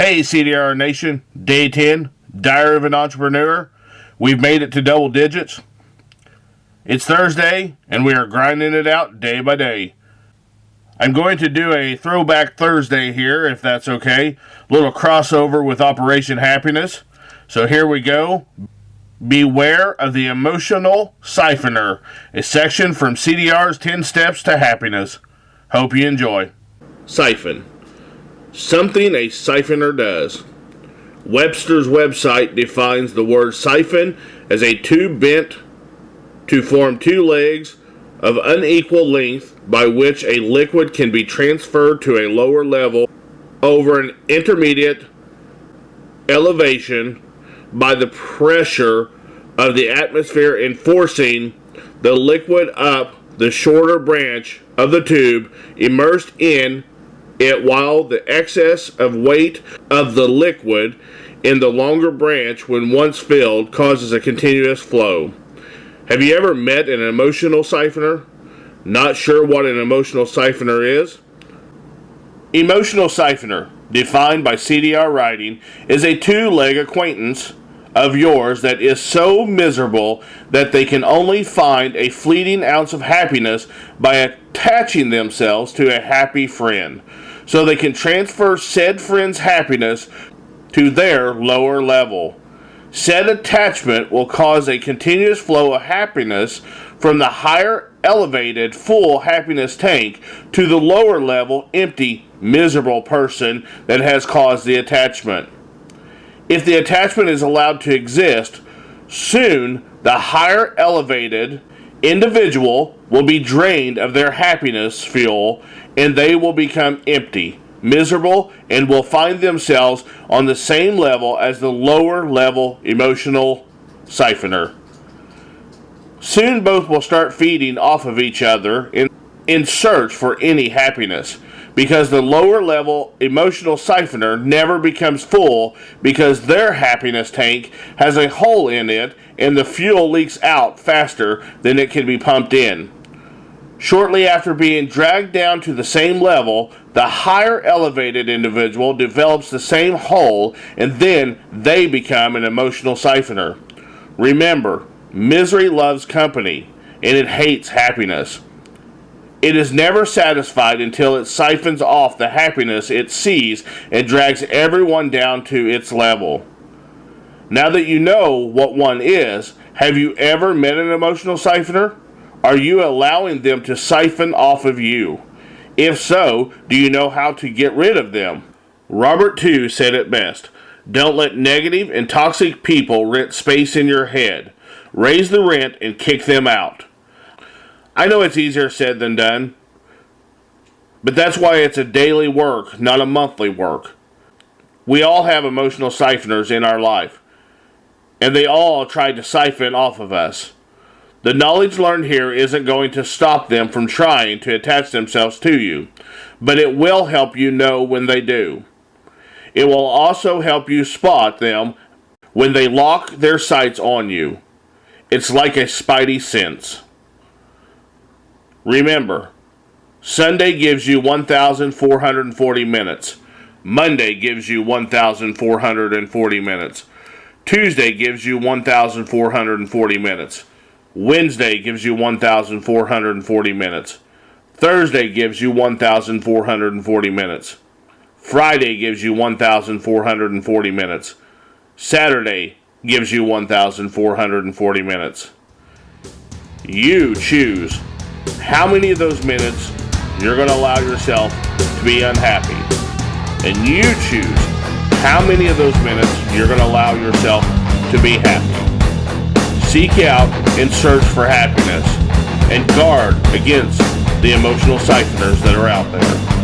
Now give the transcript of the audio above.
Hey CDR Nation, Day 10, Diary of an Entrepreneur. We've made it to double digits. It's Thursday, and we are grinding it out day by day. I'm going to do a throwback Thursday here, if that's okay. A little crossover with Operation Happiness. So here we go. Beware of the emotional siphoner, a section from CDR's 10 Steps to Happiness. Hope you enjoy. Siphon. Something a siphoner does. Webster's website defines the word siphon as a tube bent to form two legs of unequal length by which a liquid can be transferred to a lower level over an intermediate elevation by the pressure of the atmosphere, enforcing the liquid up the shorter branch of the tube immersed in it, while the excess of weight of the liquid in the longer branch, when once filled, causes a continuous flow. Have you ever met an emotional siphoner? Not sure what an emotional siphoner is? Emotional siphoner, defined by CDR writing, is a two-leg acquaintance of yours that is so miserable that they can only find a fleeting ounce of happiness by attaching themselves to a happy friend, so they can transfer said friend's happiness to their lower level. Said attachment will cause a continuous flow of happiness from the higher elevated full happiness tank to the lower level empty miserable person that has caused the attachment. If the attachment is allowed to exist, soon the higher elevated individual will be drained of their happiness fuel, and they will become empty, miserable, and will find themselves on the same level as the lower level emotional siphoner. Soon both will start feeding off of each other in search for any happiness, because the lower level emotional siphoner never becomes full because their happiness tank has a hole in it and the fuel leaks out faster than it can be pumped in. Shortly after being dragged down to the same level, the higher elevated individual develops the same hole, and then they become an emotional siphoner. Remember, misery loves company, and it hates happiness. It is never satisfied until it siphons off the happiness it sees and drags everyone down to its level. Now that you know what one is, have you ever met an emotional siphoner? Are you allowing them to siphon off of you? If so, do you know how to get rid of them? Robert II said it best. Don't let negative and toxic people rent space in your head. Raise the rent and kick them out. I know it's easier said than done, but that's why it's a daily work, not a monthly work. We all have emotional siphoners in our life, and they all try to siphon off of us. The knowledge learned here isn't going to stop them from trying to attach themselves to you, but it will help you know when they do. It will also help you spot them when they lock their sights on you. It's like a spidey sense. Remember, Sunday gives you 1,440 minutes. Monday gives you 1,440 minutes. Tuesday gives you 1,440 minutes. Wednesday gives you 1,440 minutes. Thursday gives you 1,440 minutes. Friday gives you 1,440 minutes. Saturday gives you 1,440 minutes. You choose how many of those minutes you're going to allow yourself to be unhappy. And you choose how many of those minutes you're going to allow yourself to be happy. Seek out and search for happiness, and guard against the emotional siphoners that are out there.